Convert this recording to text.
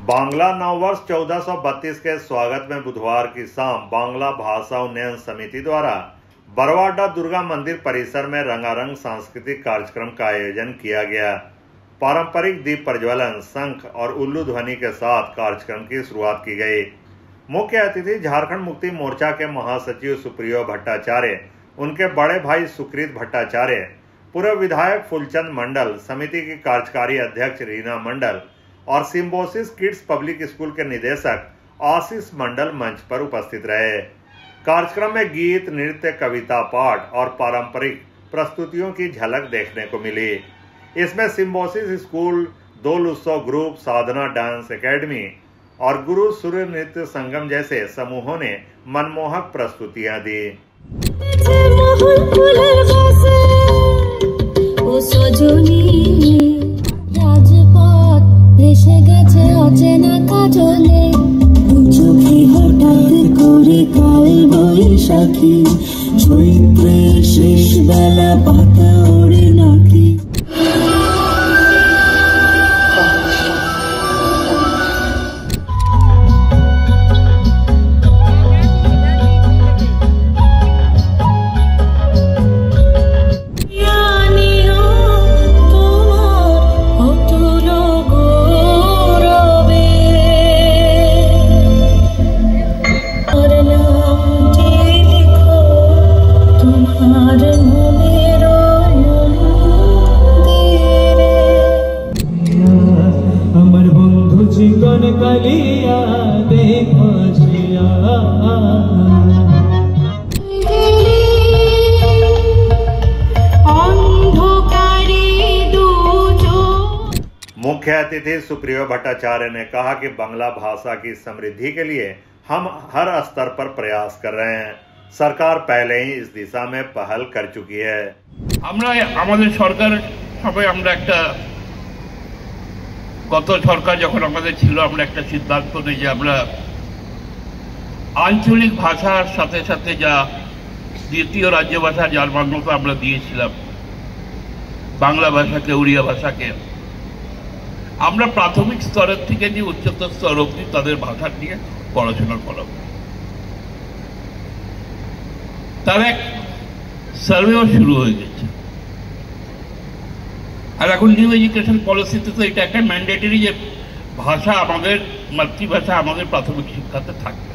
बांग्ला नववर्ष 1432 के स्वागत में बुधवार की शाम बांग्ला भाषा उन्नयन समिति द्वारा बरवाडा दुर्गा मंदिर परिसर में रंगारंग सांस्कृतिक कार्यक्रम का आयोजन किया गया। पारंपरिक दीप प्रज्वलन, शंख और उल्लू ध्वनि के साथ कार्यक्रम की शुरुआत की गई। मुख्य अतिथि झारखंड मुक्ति मोर्चा के महासचिव सुप्रियो भट्टाचार्य, उनके बड़े भाई सुकृत भट्टाचार्य, पूर्व विधायक फूलचंद मंडल, समिति की कार्यकारी अध्यक्ष रीना मंडल और सिम्बोसिस किड्स पब्लिक स्कूल के निदेशक आशीष मंडल मंच पर उपस्थित रहे। कार्यक्रम में गीत, नृत्य, कविता पाठ और पारंपरिक प्रस्तुतियों की झलक देखने को मिली। इसमें सिम्बोसिस स्कूल, दोल उत्सव ग्रुप, साधना डांस एकेडमी और गुरु सूर्य नृत्य संगम जैसे समूहों ने मनमोहक प्रस्तुतियां दी। चैत्रे शेष बेला पाता ओड़े नाकी। मुख्य अतिथि सुप्रियो भट्टाचार्य ने कहा कि बांग्ला भाषा की समृद्धि के लिए हम हर स्तर पर प्रयास कर रहे हैं। सरकार पहले ही इस दिशा में पहल कर चुकी है। गत सरकार जखन सिद्धांत निয়ে আমরা আঞ্চলিক ভাষার সাথে সাথে যা দ্বিতীয় রাজ্য ভাষা যার মান্যতা আমরা দিয়েছিলাম, বাংলা ভাষাকে, উড়িয়া ভাষাকে, আমরা প্রাথমিক স্তরের থেকে নিয়ে উচ্চতর স্তর অবধি তাদের ভাষা নিয়ে পড়াশোনা করাবো। তার এক সার্ভেও শুরু হয়ে গেছে। আর এখন নিউ এডুকেশন পলিসিতে তো এটা একটা ম্যান্ডেটরি যে ভাষা আমাদের মাতৃভাষা আমাদের প্রাথমিক শিক্ষাতে থাকবে।